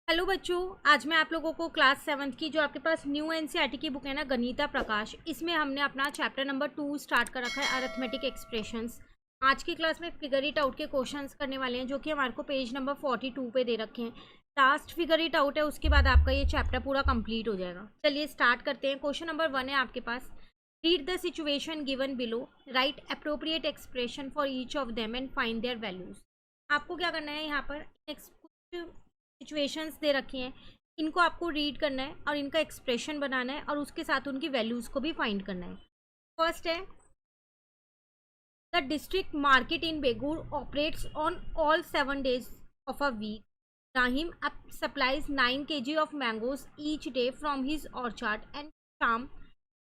Hello बच्चों, आज मैं आप लोगों को क्लास 7th की जो आपके पास न्यू एनसीईआरटी की बुक है ना, गणिता प्रकाश, इसमें हमने अपना चैप्टर नंबर 2 स्टार्ट कर रखा है, अरिथमेटिक एक्सप्रेशंस। आज की क्लास में फिगर इट आउट के क्वेश्चंस करने वाले हैं, जो कि हमारे को पेज नंबर 42 पे दे रखे हैं। लास्ट फिगर इट आउट है, उसके बाद आपका ये चैप्टर पूरा कंप्लीट हो जाएगा। चलिए स्टार्ट करते हैं। क्वेश्चन नंबर 1 है आपके पास। Read the situation given below, write appropriate expression for each of them and find their values. आपको क्या करना है, यहाँ पर कुछ सिचुएशंस दे रखी हैं, इनको आपको रीड करना है और इनका एक्सप्रेशन बनाना है और उसके साथ उनकी वैल्यूज को भी फाइंड करना है। फर्स्ट है, the district market in Begur operates on all 7 days of a week. Rahim supplies 9 kg of mangoes each day from his orchard and Sham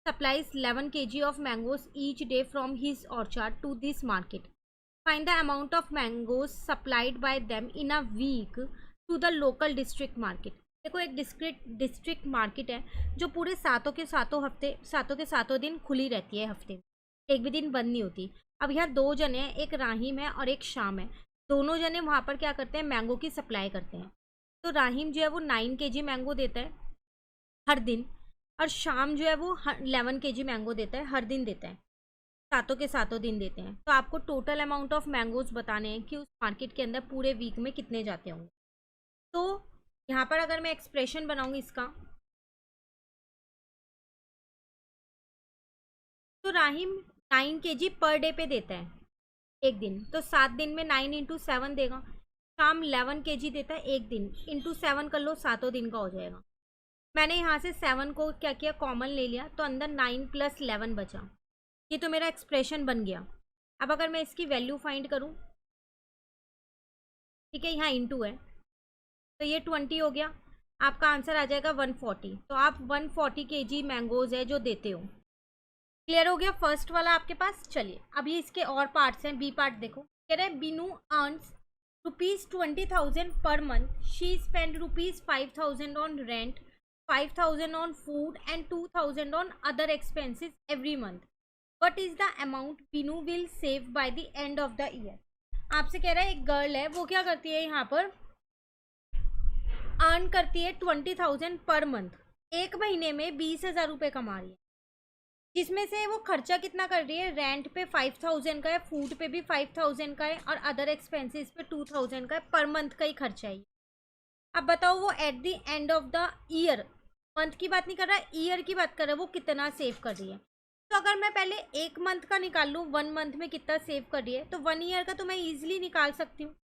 supplies 11 kg of mangoes each day from his orchard to this market. Find the amount of mangoes supplied by them in a week to the local district market. देखो, एक district market है जो पूरे सातों के सातों दिन खुली रहती है हफ्ते में, एक भी दिन बंद नहीं होती। अब यहाँ दो जने हैं, एक राहिम है और एक शाम है। दोनों जने वहाँ पर क्या करते हैं, मैंगो की सप्लाई करते हैं। तो राहिम जो है वो 9 kg मैंगो देता है हर दिन, और शाम जो है वो 11 kg मैंगो देता है, हर दिन देता है, सातों के सातों दिन देते हैं। तो आपको टोटल अमाउंट ऑफ मैंगोज बताने हैं कि उस मार्केट के अंदर पूरे वीक में कितने जाते होंगे। तो यहाँ पर अगर मैं एक्सप्रेशन बनाऊंगी इसका, तो राहिम 9 kg पर डे पे देता है एक दिन, तो 7 दिन में 9 × 7 देगा। शाम 11 kg देता है एक दिन, इंटू 7 कर लो, सातों दिन का हो जाएगा। मैंने यहाँ से 7 को क्या किया, कॉमन ले लिया, तो अंदर 9 + 11 बचा। ये तो मेरा एक्सप्रेशन बन गया। अब अगर मैं इसकी वैल्यू फाइंड करूँ, ठीक है, यहाँ इंटू है तो ये 20 हो गया। आपका आंसर आ जाएगा 140। तो आप 140 kg मैंगोज है जो देते हो। क्लियर हो गया फर्स्ट वाला आपके पास। चलिए अभी इसके और पार्ट्स हैं। बी पार्ट देखो, कह रहे हैं Binu earns ₹20,000 per month. She spend ₹5,000 on rent, 5,000 on food and 2,000 on other expenses every month. What is the amount Binu will save by the end of the year. आपसे कह रहा है एक गर्ल है, वो क्या करती है, यहाँ पर अर्न करती है 20,000 पर मंथ, एक महीने में 20,000 रुपये कमा रही है, जिसमें से वो खर्चा कितना कर रही है, रेंट पे 5,000 का है, फूड पे भी 5,000 का है, और अदर एक्सपेंसेस पे 2,000 का है, पर मंथ का ही खर्चा है। अब बताओ वो at the end of the year, month की बात नहीं कर रहा, ईयर की बात कर रहा है, वो कितना सेव कर रही है। तो अगर मैं पहले एक मंथ का निकाल लूँ, 1 मंथ में कितना सेव कर रही है, तो 1 ईयर का तो मैं ईजिली निकाल सकती हूँ,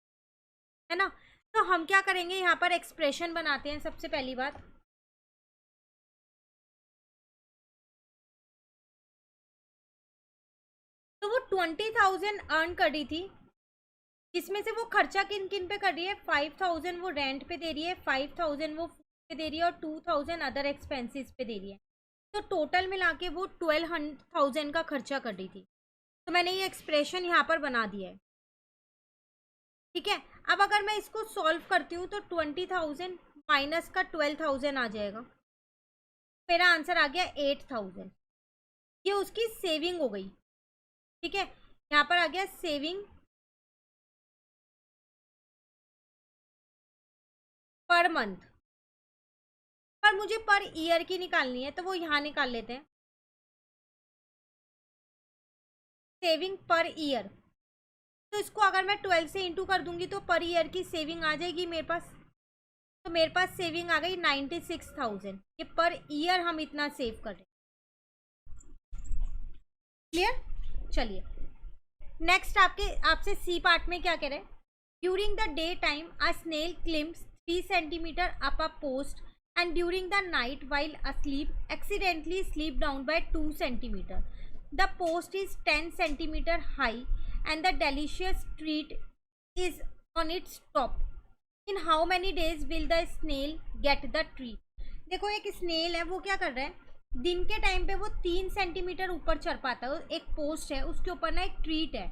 है ना। तो हम क्या करेंगे, यहाँ पर एक्सप्रेशन बनाते हैं। सबसे पहली बात, तो वो 20,000 अर्न कर रही थी, इसमें से वो खर्चा किन किन पे कर रही है, 5,000 वो रेंट पे दे रही है, 5,000 वो फूड पे दे रही है, और 2,000 अदर एक्सपेंसेस पे दे रही है। तो टोटल मिला के वो 12,000 का खर्चा कर रही थी। तो मैंने ये एक्सप्रेशन यहाँ पर बना दिया है, ठीक है। अब अगर मैं इसको सॉल्व करती हूँ, तो 20,000 माइनस का 12,000 आ जाएगा, मेरा आंसर आ गया 8,000। ये उसकी सेविंग हो गई, ठीक है। यहाँ पर आ गया सेविंग पर मंथ, पर मुझे पर ईयर की निकालनी है, तो वो यहाँ निकाल लेते हैं, सेविंग पर ईयर। तो इसको अगर मैं 12 से इंटू कर दूंगी, तो पर ईयर की सेविंग आ जाएगी मेरे पास। तो मेरे पास सेविंग आ गई 96,000। ये पर ईयर हम इतना सेव कर रहे हैं। क्लियर। चलिए नेक्स्ट आपसे सी पार्ट में क्या कह रहे हैं, during the day time a snail climbs 3 centimeter up a post and during the night while asleep accidentally sleep down by 2 centimeter. The post is 10 centimeter high and the delicious treat is on its top. In how many days will the snail get the treat? देखो, एक snail है, वो क्या कर रहा है, दिन के टाइम पे वो 3 सेंटीमीटर ऊपर चढ़ पाता है। एक पोस्ट है, उसके ऊपर ना एक ट्रीट है,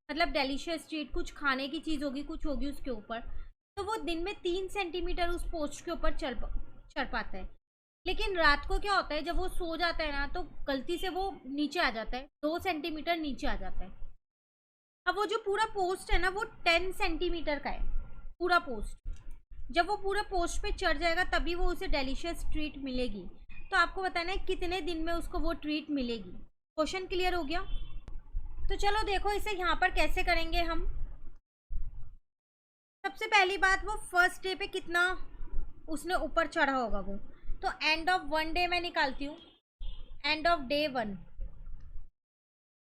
मतलब डेलिशियस ट्रीट, कुछ खाने की चीज़ होगी, कुछ होगी उसके ऊपर। तो वो दिन में 3 सेंटीमीटर उस पोस्ट के ऊपर चढ़ पाता है। लेकिन रात को क्या होता है, जब वो सो जाता है ना, तो गलती से वो नीचे आ जाता है, 2 सेंटीमीटर नीचे आ जाता है। अब वो जो पूरा पोस्ट है ना, वो 10 सेंटीमीटर का है पूरा पोस्ट। जब वो पूरे पोस्ट पे चढ़ जाएगा तभी वो उसे डिलीशियस ट्रीट मिलेगी। तो आपको बताना है कितने दिन में उसको वो ट्रीट मिलेगी। क्वेश्चन क्लियर हो गया? तो चलो देखो इसे यहाँ पर कैसे करेंगे हम। सबसे पहली बात, वो फर्स्ट डे पे कितना उसने ऊपर चढ़ा होगा वो, तो एंड ऑफ 1 डे मैं निकालती हूँ। एंड ऑफ डे 1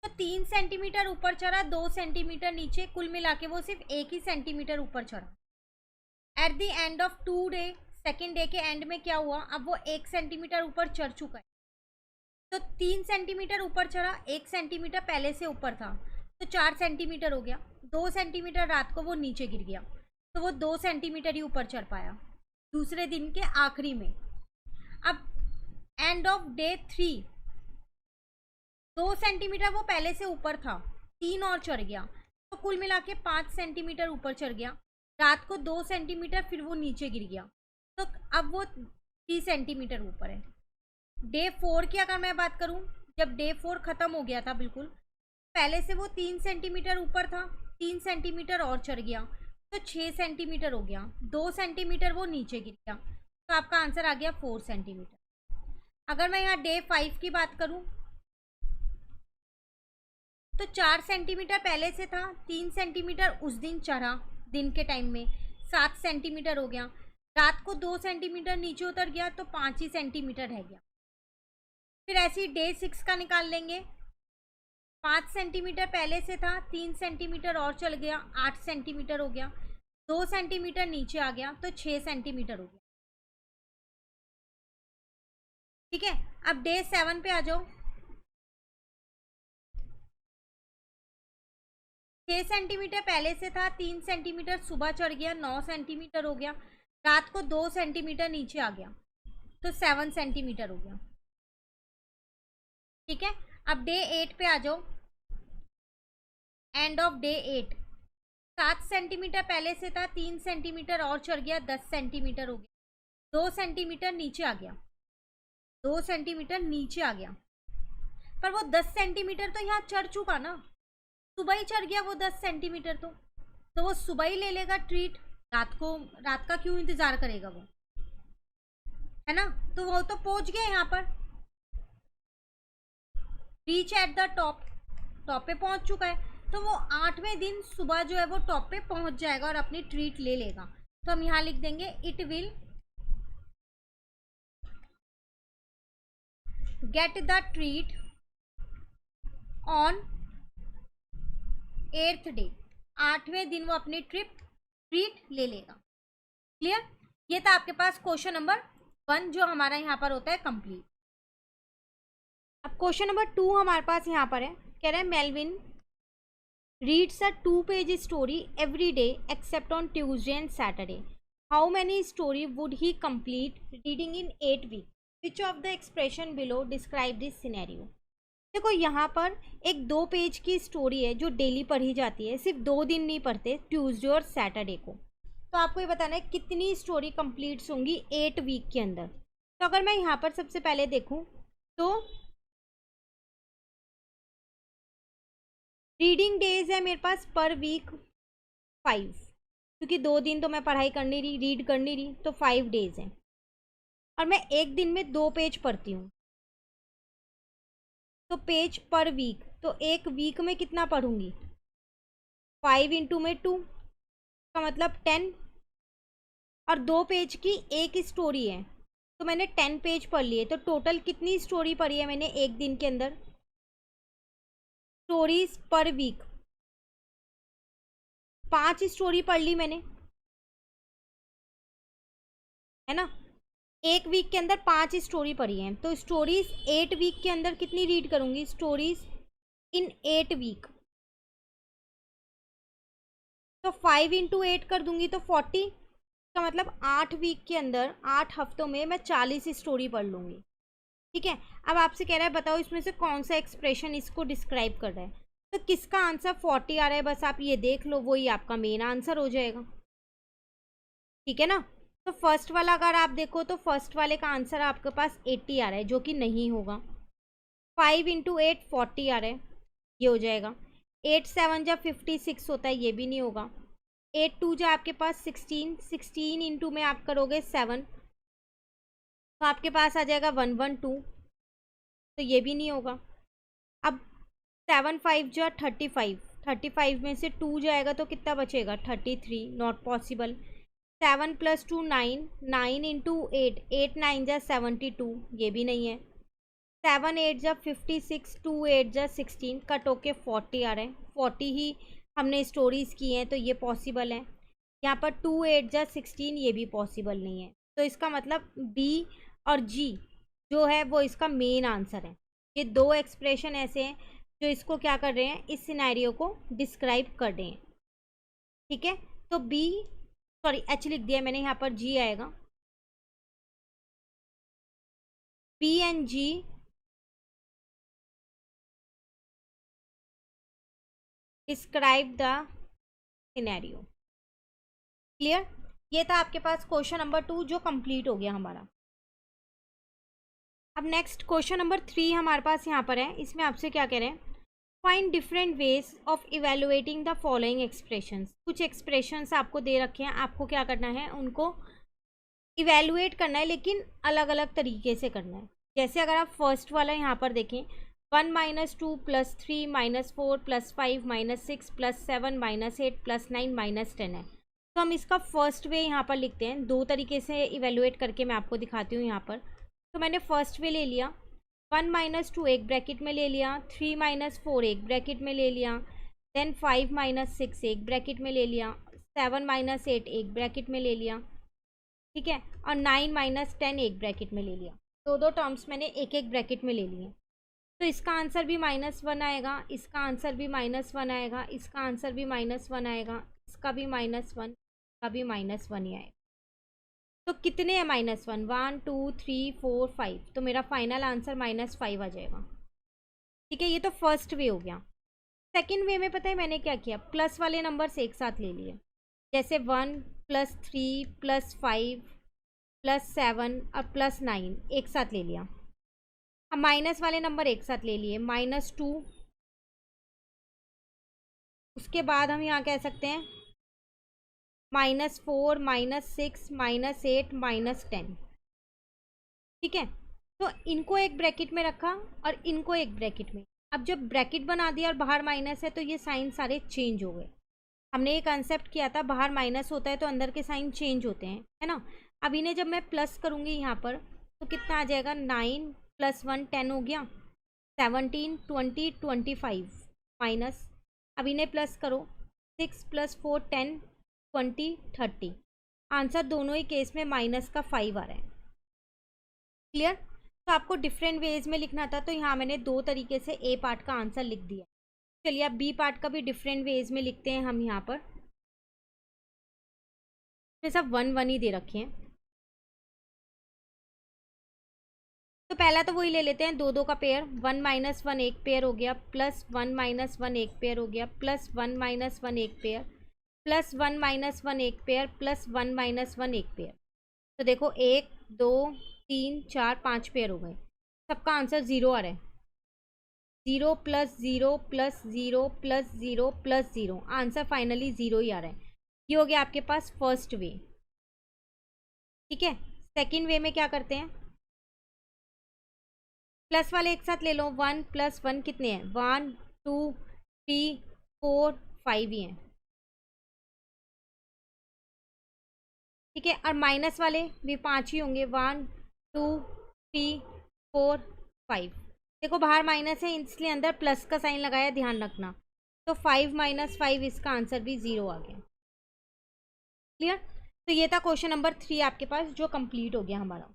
तो 3 सेंटीमीटर ऊपर चढ़ा, 2 सेंटीमीटर नीचे, कुल मिला के वो सिर्फ 1 ही सेंटीमीटर ऊपर चढ़ा। At the end of 2 day, second day के एंड में क्या हुआ, अब वो 1 सेंटीमीटर ऊपर चढ़ चुका है। तो 3 सेंटीमीटर ऊपर चढ़ा, 1 सेंटीमीटर पहले से ऊपर था, तो 4 सेंटीमीटर हो गया। 2 सेंटीमीटर रात को वो नीचे गिर गया, तो वो 2 सेंटीमीटर ही ऊपर चढ़ पाया दूसरे दिन के आखिरी में। अब एंड ऑफ डे 3, 2 सेंटीमीटर वो पहले से ऊपर था, 3 और चढ़ गया, तो कुल मिला के 5 सेंटीमीटर ऊपर चढ़ गया। रात को 2 सेंटीमीटर फिर वो नीचे गिर गया, तो अब वो 3 सेंटीमीटर ऊपर है। डे 4 की अगर मैं बात करूं, जब डे 4 ख़त्म हो गया था बिल्कुल, पहले से वो 3 सेंटीमीटर ऊपर था, 3 सेंटीमीटर और चढ़ गया, तो 6 सेंटीमीटर हो गया। 2 सेंटीमीटर वो नीचे गिर गया, तो आपका आंसर आ गया 4 सेंटीमीटर। अगर मैं यहाँ डे 5 की बात करूं, तो 4 सेंटीमीटर पहले से था, 3 सेंटीमीटर उस दिन चढ़ा दिन के टाइम में, 7 सेंटीमीटर हो गया। रात को 2 सेंटीमीटर नीचे उतर गया, तो 5 ही सेंटीमीटर रह गया। फिर ऐसे ही डे 6 का निकाल लेंगे। 5 सेंटीमीटर पहले से था, 3 सेंटीमीटर और चल गया, 8 सेंटीमीटर हो गया। 2 सेंटीमीटर नीचे आ गया, तो 6 सेंटीमीटर हो गया। ठीक है, अब डे 7 पे आ जाओ। 6 सेंटीमीटर पहले से था, 3 सेंटीमीटर सुबह चढ़ गया, 9 सेंटीमीटर हो गया। रात को 2 सेंटीमीटर नीचे आ गया, तो 7 सेंटीमीटर हो गया। ठीक है, अब डे 8 पे आ जाओ। एंड ऑफ डे 8, 7 सेंटीमीटर पहले से था, 3 सेंटीमीटर और चढ़ गया, 10 सेंटीमीटर हो गया। 2 सेंटीमीटर नीचे आ गया, 2 सेंटीमीटर नीचे आ गया, पर वो 10 सेंटीमीटर तो यहाँ चढ़ चुका ना, सुबह ही चढ़ गया वो 10 सेंटीमीटर, तो वो सुबह ही ले लेगा ट्रीट। रात का क्यों इंतजार करेगा वो, है ना? तो वो तो पहुंच गया यहाँ पर, reach at the top, top पे पहुंच चुका है। तो वो 8वें दिन सुबह जो है वो टॉप पे पहुंच जाएगा और अपनी ट्रीट ले लेगा। तो हम यहाँ लिख देंगे it will get the treat on 8th day, 8वें दिन वो अपनी ट्रीट ले लेगा। क्लियर? ये था आपके पास क्वेश्चन नंबर 1 जो हमारा यहाँ पर होता है कंप्लीट। अब क्वेश्चन नंबर 2 हमारे पास यहाँ पर है, कह रहे हैं Melvin reads a 2-page story every day except on Tuesday and Saturday. How many story would he complete reading in 8 week? Which of the expression below describe this scenario? देखो यहाँ पर एक 2 पेज की स्टोरी है जो daily पढ़ी जाती है, सिर्फ 2 दिन नहीं पढ़ते, ट्यूसडे और सैटरडे को। तो आपको ये बताना है कितनी स्टोरी कंप्लीट्स होंगी 8 वीक के अंदर। तो अगर मैं यहाँ पर सबसे पहले देखूँ तो रीडिंग डेज है मेरे पास पर वीक 5, क्योंकि 2 दिन तो मैं पढ़ाई कर नहीं रही, रीड कर नहीं रही, तो 5 डेज हैं। और मैं एक दिन में 2 पेज पढ़ती हूँ, तो पेज पर वीक, तो एक वीक में कितना पढ़ूंगी? 5 इंटू में 2 का मतलब 10, और 2 पेज की एक स्टोरी है, तो मैंने 10 पेज पढ़ लिए। तो टोटल कितनी स्टोरी पढ़ी है मैंने एक दिन के अंदर? स्टोरीज पर वीक 5 स्टोरी पढ़ ली मैंने, है ना? एक वीक के अंदर 5 स्टोरी पढ़ी है, तो स्टोरीज 8 वीक के अंदर कितनी रीड करूंगी? स्टोरीज इन 8 वीक, तो 5 इंटू 8 कर दूंगी तो 40 का मतलब 8 वीक के अंदर, 8 हफ्तों में मैं 40 स्टोरी पढ़ लूँगी। ठीक है, अब आपसे कह रहा है बताओ इसमें से कौन सा एक्सप्रेशन इसको डिस्क्राइब कर रहा है। तो किसका आंसर 40 आ रहा है, बस आप ये देख लो, वही आपका मेन आंसर हो जाएगा। ठीक है ना? तो फर्स्ट वाला अगर आप देखो तो फर्स्ट वाले का आंसर आपके पास 80 आ रहा है, जो कि नहीं होगा। 5 इंटू 8 40 आ रहा है, ये हो जाएगा। 8 7 जब 56 होता है, ये भी नहीं होगा। 8 टू जो आपके पास 16, 16 इंटू में आप करोगे 7, तो आपके पास आ जाएगा 112, तो ये भी नहीं होगा। अब 7 5 जो 35, 35 में से 2 जाएगा तो कितना बचेगा 33, नॉट पॉसिबल। 7 + 2 9, 9 इंटू 8, 8 9 जा 72, ये भी नहीं है। 7 8 जा 56, 2 8 जा 16, कट होके 40 आ रहे हैं। 40 ही हमने स्टोरीज की हैं तो ये पॉसिबल है। यहाँ पर 2 8 जा 16, ये भी पॉसिबल नहीं है। तो इसका मतलब बी और जी जो है वो इसका मेन आंसर है। ये दो एक्सप्रेशन ऐसे हैं जो इसको क्या कर रहे हैं, इस सिनेरियो को डिस्क्राइब कर रहे हैं। ठीक है, तो बी, सॉरी एच लिख दिया मैंने, यहाँ पर जी आएगा। B and G describe the scenario. Clear? ये था आपके पास क्वेश्चन नंबर 2 जो कंप्लीट हो गया हमारा। अब नेक्स्ट क्वेश्चन नंबर 3 हमारे पास यहाँ पर है। इसमें आपसे क्या कह रहे हैं, find different ways of evaluating the following expressions. कुछ एक्सप्रेशंस आपको दे रखे हैं, आपको क्या करना है, उनको इवेलुएट करना है, लेकिन अलग अलग तरीके से करना है। जैसे अगर आप फर्स्ट वाला यहाँ पर देखें, 1 - 2 + 3 - 4 + 5 - 6 + 7 - 8 + 9 - 10 है। तो हम इसका फर्स्ट वे यहाँ पर लिखते हैं। दो तरीके से इवेलुएट करके मैं आपको दिखाती हूँ यहाँ पर। तो मैंने फर्स्ट वे ले लिया, 1 - 2 एक ब्रैकेट में ले लिया, 3 - 4 एक ब्रैकेट में ले लिया, देन 5 - 6 एक ब्रैकेट में ले लिया, 7 - 8 एक ब्रैकेट में ले लिया, ठीक है, और 9 - 10 एक ब्रैकेट में ले लिया। दो दो टर्म्स मैंने एक एक ब्रैकेट में ले लिए। तो इसका आंसर भी -1 आएगा, इसका आंसर भी -1 आएगा, इसका आंसर भी -1 आएगा, इसका भी -1, का भी -1 ही आएगा। तो कितने हैं -1, 1 2 3 4 5, तो मेरा फाइनल आंसर -5 आ जाएगा। ठीक है, ये तो फर्स्ट वे हो गया। सेकेंड वे में पता है मैंने क्या किया, प्लस वाले नंबर्स एक साथ ले लिए। जैसे 1 + 3 + 5 + 7 और +9 एक साथ ले लिया। अब माइनस वाले नंबर एक साथ ले लिए, -2, उसके बाद हम यहाँ कह सकते हैं -4 -6 -8 -10। ठीक है, तो इनको एक ब्रैकेट में रखा और इनको एक ब्रैकेट में। अब जब ब्रैकेट बना दिया और बाहर माइनस है तो ये साइन सारे चेंज हो गए। हमने ये कंसेप्ट किया था, बाहर माइनस होता है तो अंदर के साइन चेंज होते हैं, है ना। अब इन्हें जब मैं प्लस करूँगी यहाँ पर तो कितना आ जाएगा, 9 + 1 10 हो गया, 17 20 25 माइनस। अब इन्हें प्लस करो, 6 + 4 10 20 30। आंसर दोनों ही केस में -5 आ रहा है। क्लियर? तो आपको डिफरेंट वेज में लिखना था, तो यहाँ मैंने दो तरीके से ए पार्ट का आंसर लिख दिया। चलिए अब बी पार्ट का भी डिफरेंट वेज में लिखते हैं हम यहाँ पर। तो सब 1 1 ही दे रखे हैं, तो पहला तो वही ले लेते हैं, 2 2 का पेयर। 1 - 1 एक पेयर हो गया, +1 - 1 एक पेयर हो गया, +1 - 1 एक पेयर, +1 - 1 एक पेयर, +1 - 1 एक पेयर। तो देखो 1 2 3 4 5 पेयर हो गए। सबका आंसर 0 आ रहा है। 0 + 0 + 0 + 0 + 0, आंसर फाइनली 0 ही आ रहा है। ये हो गया आपके पास फर्स्ट वे। ठीक है, सेकेंड वे में क्या करते हैं, प्लस वाले एक साथ ले लो। 1 + 1 कितने हैं, 1 2 3 4 5 ही हैं। ठीक है, और माइनस वाले भी 5 ही होंगे, 1 2 3 4 5। देखो बाहर माइनस है इसलिए अंदर प्लस का साइन लगाया, ध्यान रखना। तो 5 - 5, इसका आंसर भी 0 आ गया। क्लियर? तो ये था क्वेश्चन नंबर 3 आपके पास जो कंप्लीट हो गया हमारा।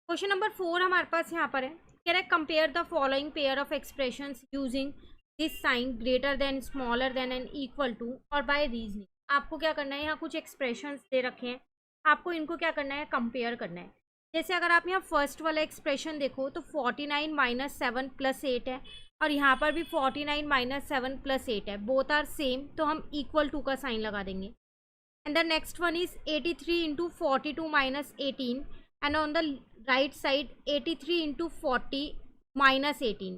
क्वेश्चन नंबर 4 हमारे पास यहाँ पर है, कह रहा है compare the following pair of expressions using this sign greater than, smaller than and equal to और बाय रीजनिंग। आपको क्या करना है, यहाँ कुछ एक्सप्रेशंस दे रखे हैं, आपको इनको क्या करना है, कंपेयर करना है। जैसे अगर आप यहाँ फर्स्ट वाला एक्सप्रेशन देखो तो 49 - 7 + 8 है, और यहाँ पर भी 49 - 7 + 8 है, बोथ आर सेम, तो हम इक्वल टू का साइन लगा देंगे। And the next one is 83 × 42 - 18, and on the right side 83 × 40 - 18।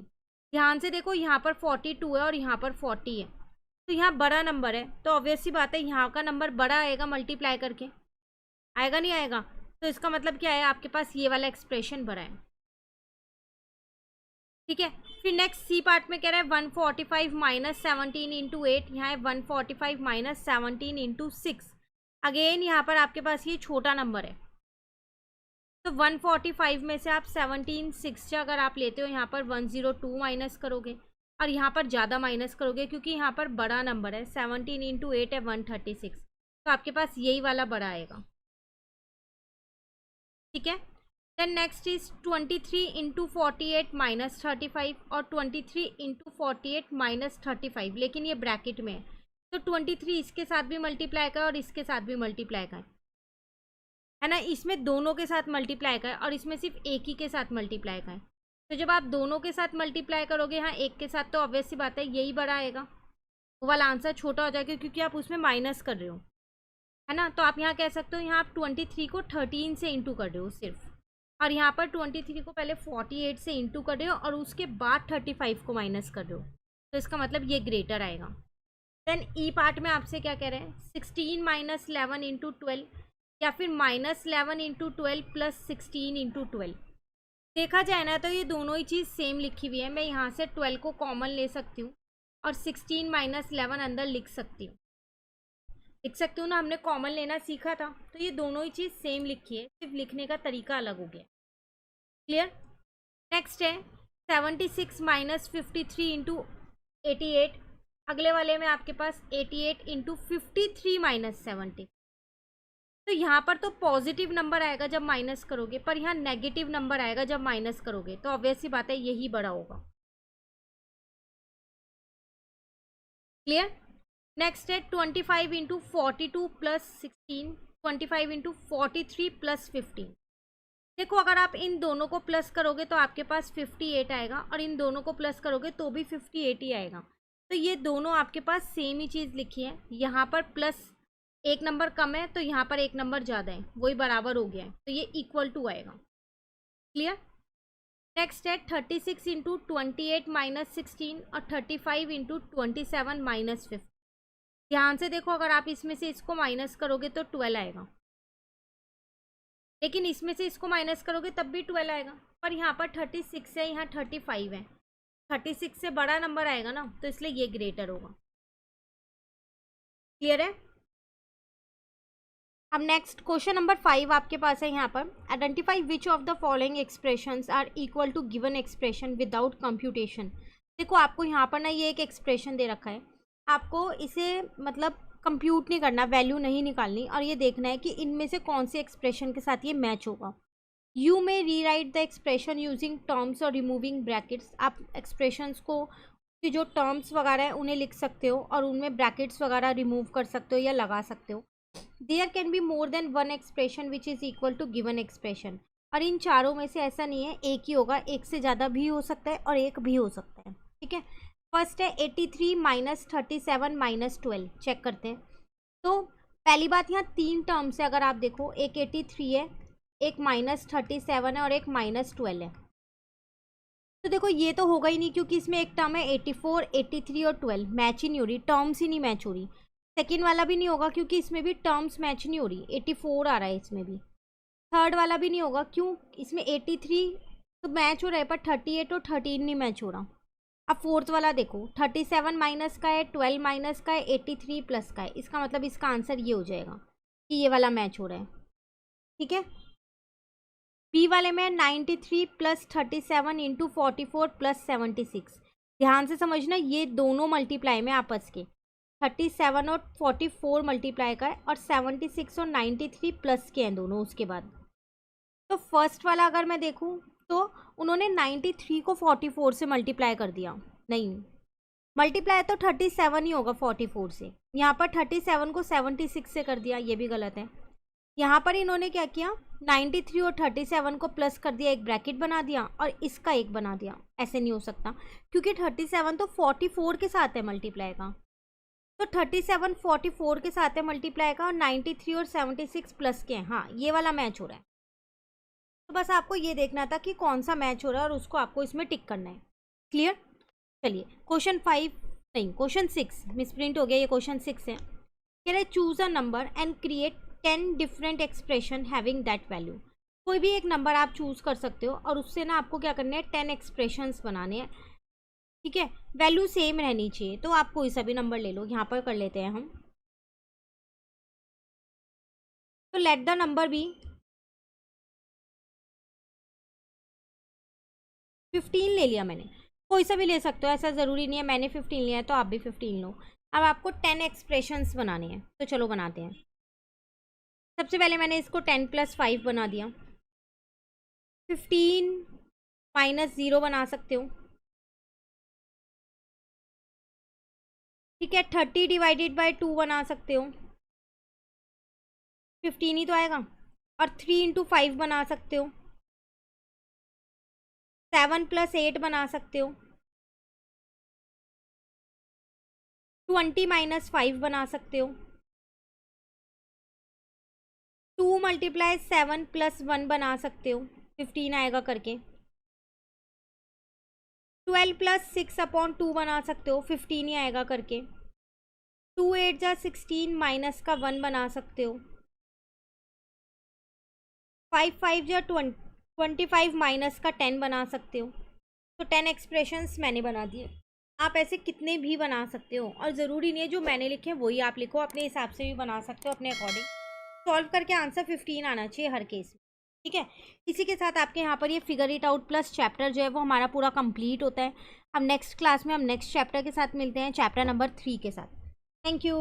ध्यान से देखो, यहाँ पर 42 है और यहाँ पर 40 है, तो यहाँ बड़ा नंबर है तो ऑब्वियस सी बात है यहाँ का नंबर बड़ा आएगा मल्टीप्लाई करके, आएगा नहीं आएगा? तो इसका मतलब क्या है, आपके पास ये वाला एक्सप्रेशन बड़ा है। ठीक है, फिर नेक्स्ट सी पार्ट में कह रहा है 145 माइनस 17 इंटू 8, यहाँ है 145 माइनस 17 इंटू 6। अगेन यहाँ पर आपके पास ये छोटा नंबर है, तो 145 में से आप 17 6 अगर आप लेते हो यहाँ पर 102 माइनस करोगे, और यहाँ पर ज़्यादा माइनस करोगे क्योंकि यहाँ पर बड़ा नंबर है, 17 इंटू 8 है 136, तो आपके पास यही वाला बड़ा आएगा। ठीक है, then next is 23 into 48 minus 35 और 23 इंटू 48 माइनस 35, लेकिन ये ब्रैकेट में है, तो 23 इसके साथ भी मल्टीप्लाई का और इसके साथ भी मल्टीप्लाई का है ना, इसमें दोनों के साथ मल्टीप्लाई का है और इसमें सिर्फ एक ही के साथ मल्टीप्लाई का है। तो जब आप दोनों के साथ मल्टीप्लाई करोगे यहाँ एक के साथ, तो ऑब्वियस सी बात है यही बड़ा आएगा, वो वाला आंसर छोटा हो जाएगा क्योंकि आप उसमें माइनस कर रहे हो, है ना। तो आप यहाँ कह सकते हो यहाँ आप 23 को 13 से इंटू कर रहे हो सिर्फ, और यहाँ पर 23 को पहले 48 से इंटू कर रहे हो और उसके बाद 35 को माइनस कर रहे हो, तो इसका मतलब ये ग्रेटर आएगा। देन ई पार्ट में आपसे क्या कह रहे हैं, 16 माइनस 11 इंटू 12 या फिर माइनस 11 इंटू 12 प्लस 16 इंटू 12। देखा जाए ना तो ये दोनों ही चीज़ सेम लिखी हुई है, मैं यहाँ से 12 को कॉमन ले सकती हूँ और 16 माइनस 11 अंदर लिख सकती हूँ ना, हमने कॉमन लेना सीखा था, तो ये दोनों ही चीज़ सेम लिखी है, सिर्फ लिखने का तरीका अलग हो गया। क्लियर? नेक्स्ट है 76 माइनस 53 इंटू 88, अगले वाले में आपके पास 88 इंटू 53 माइनस 70। तो यहाँ पर तो पॉजिटिव नंबर आएगा जब माइनस करोगे, पर यहाँ नेगेटिव नंबर आएगा जब माइनस करोगे, तो ऑब्वियस सी बात है यही बड़ा होगा। क्लियर? नेक्स्ट है 25 इंटू 42 प्लस 16, 25 इंटू 43 प्लस 15। देखो अगर आप इन दोनों को प्लस करोगे तो आपके पास 58 आएगा, और इन दोनों को प्लस करोगे तो भी 58 ही आएगा। तो ये दोनों आपके पास सेम ही चीज़ लिखी है, यहाँ पर प्लस एक नंबर कम है तो यहाँ पर एक नंबर ज़्यादा है, वही बराबर हो गया है, तो ये इक्वल टू आएगा। क्लियर? नेक्स्ट है 36 इंटू 28 माइनस 16 और 35 इंटू 27 माइनस 50। ध्यान से देखो, अगर आप इसमें से इसको माइनस करोगे तो 12 आएगा, लेकिन इसमें से इसको माइनस करोगे तब भी 12 आएगा, पर यहाँ पर 36 है, यहाँ 35 है, 36 से बड़ा नंबर आएगा ना, तो इसलिए ये ग्रेटर होगा। क्लियर है? अब नेक्स्ट क्वेश्चन नंबर 5 आपके पास है यहाँ पर, identify which of the following expressions are equal to given expression without computation. देखो आपको यहाँ पर ना ये एक एक्सप्रेशन दे रखा है, आपको इसे मतलब कंप्यूट नहीं करना, वैल्यू नहीं निकालनी, और ये देखना है कि इनमें से कौन से एक्सप्रेशन के साथ ये मैच होगा। यू मे री right the expression using terms और रिमूविंग ब्रैकेट्स। आप एक्सप्रेशंस को कि जो टर्म्स वगैरह है उन्हें लिख सकते हो और उनमें ब्रैकेट्स वगैरह रिमूव कर सकते हो या लगा सकते हो। There can be more than one expression which is equal to given expression. और इन चारों में से ऐसा नहीं है एक ही होगा, एक से ज़्यादा भी हो सकता है और एक भी हो सकता है। ठीक है, फर्स्ट है 83 माइनस 37 माइनस 12। चेक करते हैं। तो पहली बात, यहाँ तीन टर्म्स है, अगर आप देखो एक 83 है, एक माइनस 37 है और एक माइनस 12 है। तो देखो ये तो होगा ही नहीं क्योंकि इसमें एक टर्म है 84, 83 और 12 मैच ही नहीं हो रही, टर्म्स ही नहीं मैच हो रही। सेकेंड वाला भी नहीं होगा क्योंकि इसमें भी टर्म्स मैच नहीं हो रही, 84 आ रहा है इसमें भी। थर्ड वाला भी नहीं होगा, क्यों? इसमें 83 तो मैच हो रहा है पर 38 और 13 नहीं मैच हो रहा। अब फोर्थ वाला देखो, 37 माइनस का है, 12 माइनस का है, 83 प्लस का है, इसका मतलब इसका आंसर ये हो जाएगा कि ये वाला मैच हो रहा है। ठीक है, बी वाले में 93 प्लस 37 इंटू 44 प्लस 76। ध्यान से समझना, ये दोनों मल्टीप्लाई में आपस के 37 और 44 मल्टीप्लाई का है और 76 और 93 प्लस के हैं दोनों उसके बाद। तो फर्स्ट वाला अगर मैं देखूं तो उन्होंने 93 को 44 से मल्टीप्लाई कर दिया, नहीं मल्टीप्लाई तो 37 ही होगा 44 से, यहाँ पर 37 को 76 से कर दिया, ये भी गलत है। यहाँ पर इन्होंने क्या किया, 93 और 37 को प्लस कर दिया, एक ब्रैकेट बना दिया और इसका एक बना दिया। ऐसे नहीं हो सकता क्योंकि 37 तो 44 के साथ है मल्टीप्लाई का, तो 37 44 के साथ है मल्टीप्लाई का और 93 और 76 प्लस के हैं। हाँ, ये वाला मैच हो रहा है। तो बस आपको ये देखना था कि कौन सा मैच हो रहा है और उसको आपको इसमें टिक करना है। क्लियर? चलिए क्वेश्चन 5 नहीं, क्वेश्चन 6 मिसप्रिंट हो गया, ये क्वेश्चन 6 है। कह रहे choose a number and create 10 different expression having that value. कोई भी एक नंबर आप चूज कर सकते हो और उससे ना आपको क्या करना है, 10 एक्सप्रेशंस बनाने हैं, ठीक है। वैल्यू सेम रहनी चाहिए, तो आप कोई सा भी नंबर ले लो। यहाँ पर कर लेते हैं हम, तो लेट द नंबर बी 15 ले लिया मैंने। कोई सा भी ले सकते हो, ऐसा ज़रूरी नहीं है मैंने 15 लिया है तो आप भी 15 लो। अब आपको 10 एक्सप्रेशंस बनाने हैं, तो चलो बनाते हैं। सबसे पहले मैंने इसको 10 + 5 बना दिया। 15 - 0 बना सकते हो, ठीक है। 30 ÷ 2 बना सकते हो, 15 ही तो आएगा। और 3 × 5 बना सकते हो, 7 + 8 बना सकते हो, 20 - 5 बना सकते हो, 2 × 7 + 1 बना सकते हो, 15 आएगा करके। 12 + 6/2 बना सकते हो, 15 ही आएगा करके। 2 8 जा 16 -1 बना सकते हो। 5 5 जा 25 -10 बना सकते हो। तो 10 एक्सप्रेशंस मैंने बना दिए। आप ऐसे कितने भी बना सकते हो, और ज़रूरी नहीं है जो मैंने लिखे हैं वही आप लिखो, अपने हिसाब से भी बना सकते हो, अपने अकॉर्डिंग। सॉल्व करके आंसर 15 आना चाहिए हर केस में, ठीक है। इसी के साथ आपके यहाँ पर ये figure it out plus chapter जो है वो हमारा पूरा कंप्लीट होता है। अब नेक्स्ट क्लास में हम नेक्स्ट चैप्टर के साथ मिलते हैं, चैप्टर नंबर 3 के साथ। Thank you.